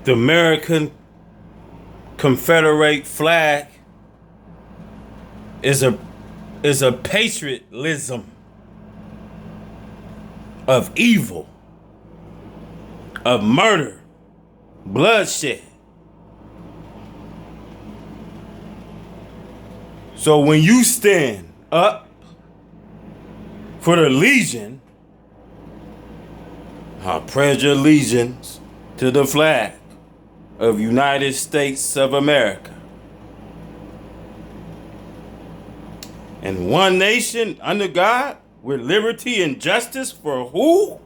The American Confederate flag is a patriotism of evil, of murder, bloodshed. So when you stand up for the Legion, I pledge allegiance to the flag of United States of America. And one nation under God with liberty and justice for who?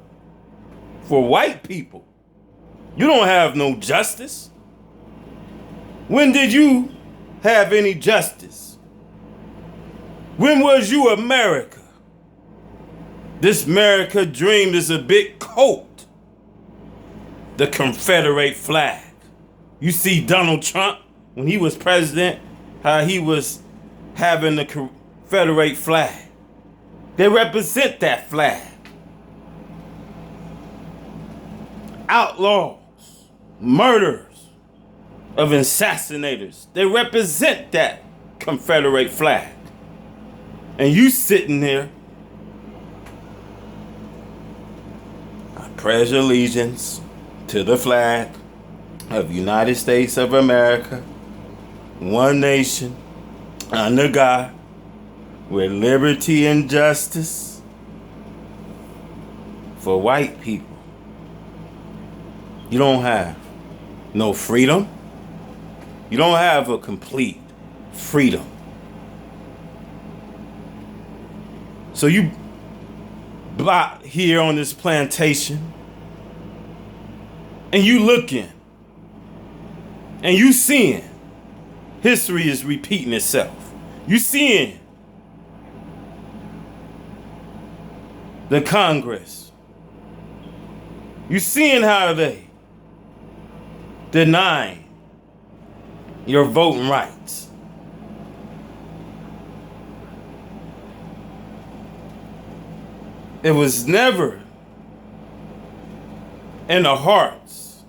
For white people. You don't have no justice. When did you have any justice? When was you America? This America dream is a big cult. The Confederate flag. You see Donald Trump, when he was president, how he was having the Confederate flag. They represent that flag. Outlaws, murderers of assassinators, they represent that Confederate flag. And you sitting there, I pledge allegiance to the flag of United States of America, one nation, under God, with liberty and justice for white people. You don't have no freedom. You don't have a complete freedom. So you out here on this plantation and you looking and you seeing history is repeating itself. You seeing the Congress. You seeing how they denying your voting rights. It was never in the hearts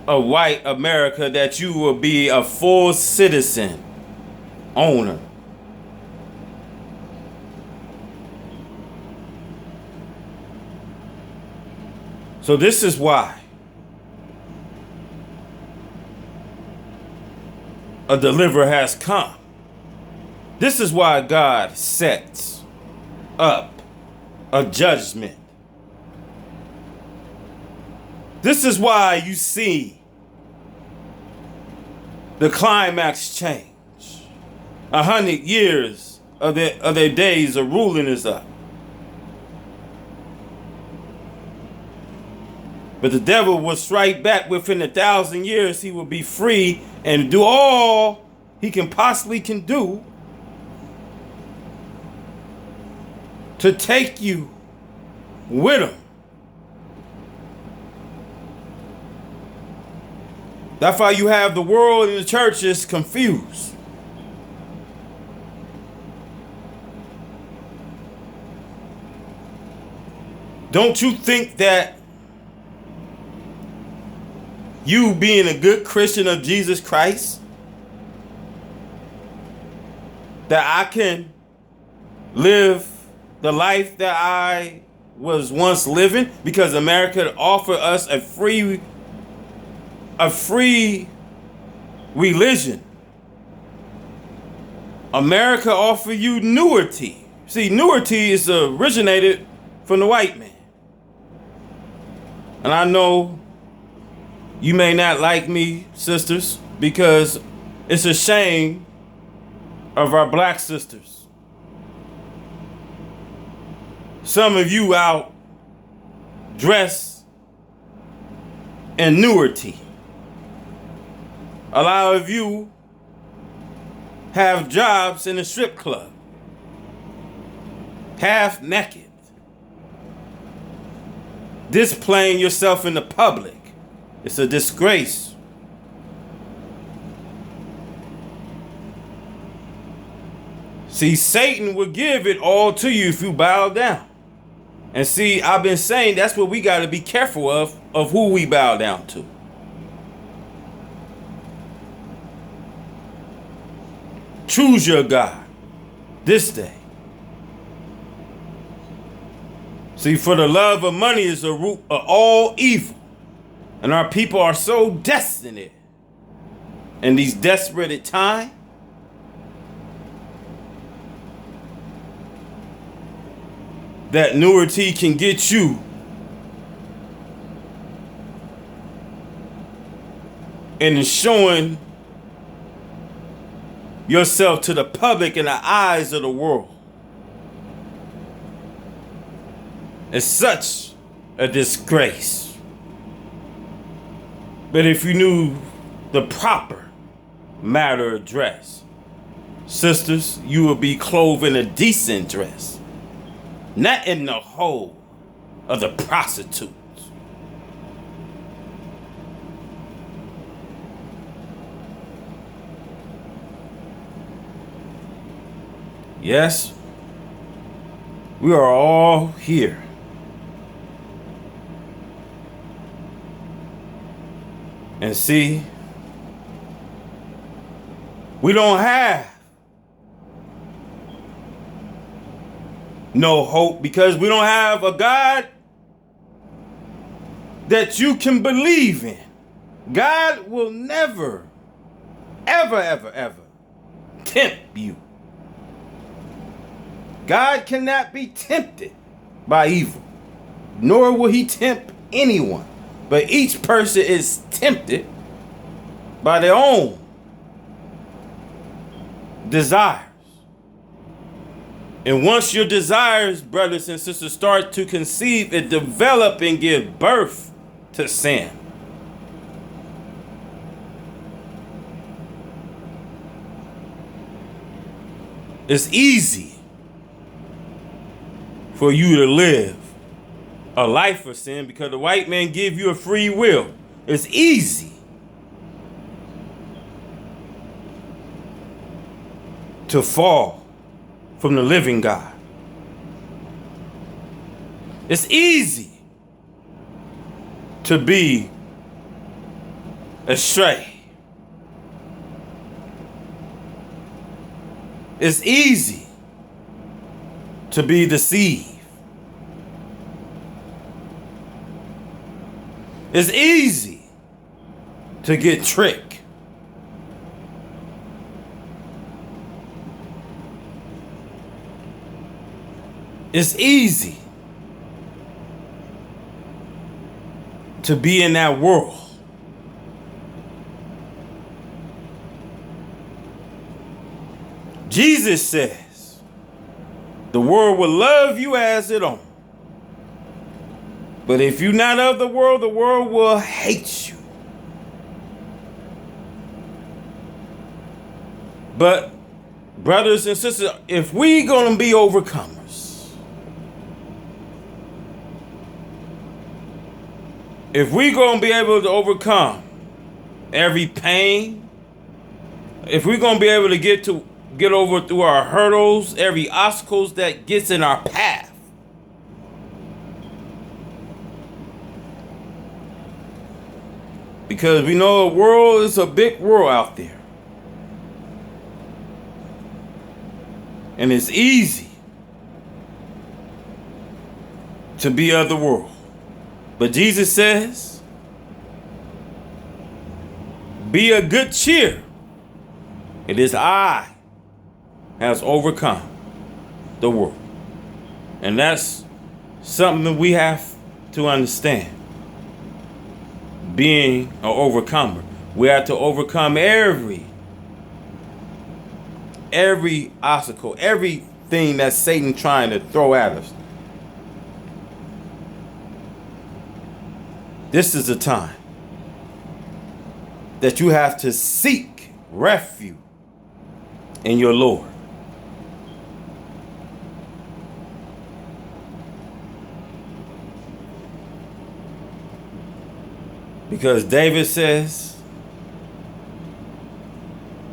of white America that you will be a full citizen owner. So this is why a deliverer has come. This is why God sets up a judgment. This is why you see the climax change. 100 years of their days of ruling is up. But the devil will strike back within 1,000 years. He will be free and do all he can possibly do to take you with him. That's why you have the world and the churches confused. Don't you think that you being a good Christian of Jesus Christ, that I can live the life that I was once living because America offered us a free religion. America offered you nudity. See, nudity is originated from the white man. And I know you may not like me, sisters, because it's a shame of our black sisters. Some of you out dressed in nudity. A lot of you have jobs in a strip club, half naked, displaying yourself in the public. It's a disgrace. See, Satan will give it all to you if you bow down. And see, I've been saying that's what we got to be careful of who we bow down to. Choose your God this day. See, for the love of money is the root of all evil. And our people are so destined in these desperate times that nudity can get you in showing yourself to the public in the eyes of the world. It's such a disgrace. But if you knew the proper matter of dress, sisters, you would be clothed in a decent dress, not in the hole of the prostitutes. Yes, we are all here. And see, we don't have no hope because we don't have a God that you can believe in. God will never, ever tempt you. God cannot be tempted by evil, nor will he tempt anyone. But each person is tempted by their own desires. And once your desires, brothers and sisters, start to conceive, it develop and give birth to sin. It's easy for you to live a life of sin because the white man give you a free will. It's easy to fall from the living God. It's easy to be astray. It's easy to be deceived. It's easy to get tricked. It's easy to be in that world. Jesus says, the world will love you as its own. But if you're not of the world will hate you. But, brothers and sisters, if we gonna be overcomers, if we gonna be able to overcome every pain, if we're gonna be able to get over through our hurdles, every obstacles that gets in our path, because we know the world is a big world out there. And it's easy to be of the world. But Jesus says, be of good cheer. It is I has overcome the world. And that's something that we have to understand. Being an overcomer, we have to overcome every obstacle, everything that Satan trying to throw at us. This is the time that you have to seek refuge in your Lord. Because David says,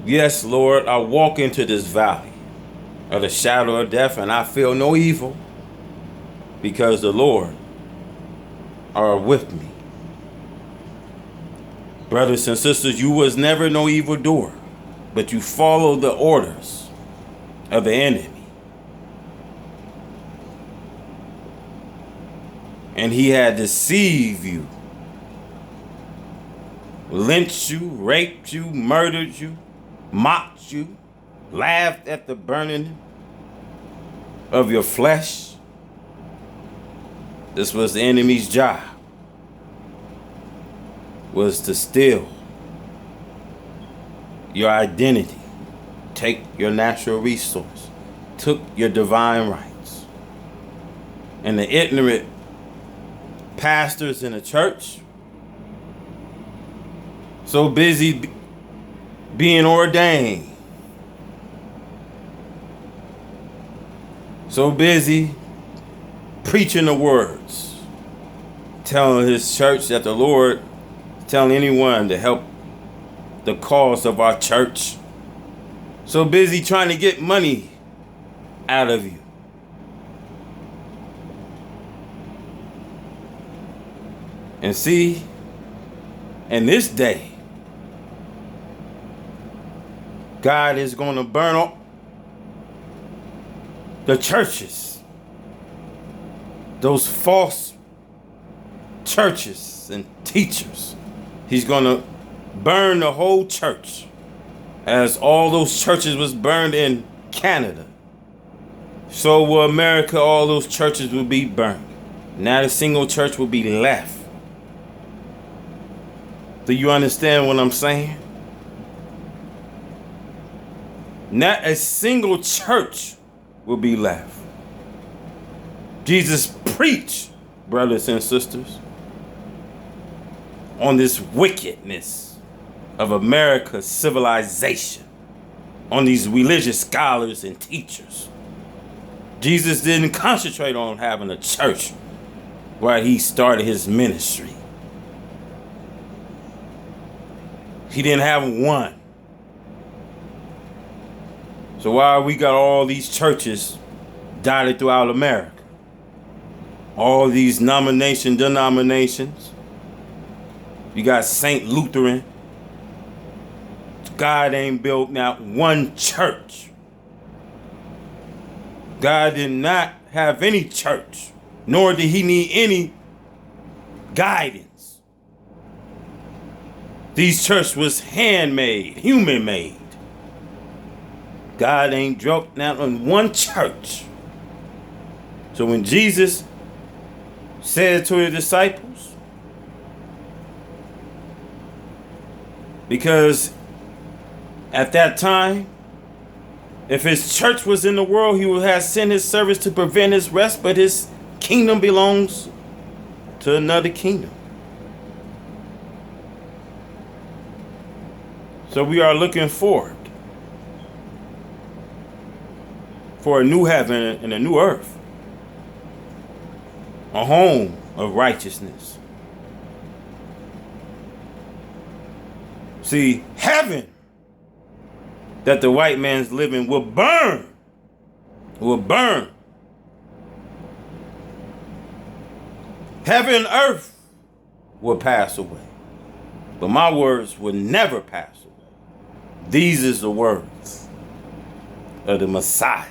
yes, Lord, I walk into this valley of the shadow of death and I feel no evil. because the Lord are with me. Brothers and sisters, you was never no evildoer, but you followed the orders of the enemy. And he had deceived you, lynched you, raped you, murdered you, mocked you, laughed at the burning of your flesh. This was the enemy's job, was to steal your identity, take your natural resource, took your divine rights. And the ignorant pastors in the church, so busy being ordained, so busy preaching the words, telling his church that the Lord is telling anyone to help the cause of our church. So busy trying to get money out of you. And see, in this day, God is going to burn up the churches, those false churches and teachers. He's going to burn the whole church, as all those churches was burned in Canada. So will America, all those churches will be burned. Not a single church will be left. Do you understand what I'm saying? Not a single church will be left. Jesus preached, brothers and sisters, on this wickedness of America's civilization, on these religious scholars and teachers. Jesus didn't concentrate on having a church while he started his ministry. He didn't have one. So why we got all these churches dotted throughout America? All these denominations. You got St. Lutheran. God ain't built not one church. God did not have any church, nor did he need any guidance. These churches was handmade, human-made. God ain't dropped not on one church. So when Jesus said to his disciples, because at that time, if his church was in the world, he would have sent his servants to prevent his rest, but his kingdom belongs to another kingdom. So we are looking forward for a new heaven and a new earth, a home of righteousness. See, heaven that the white man's living will burn. Will burn. Heaven and earth will pass away, but my words will never pass away. These is the words of the Messiah.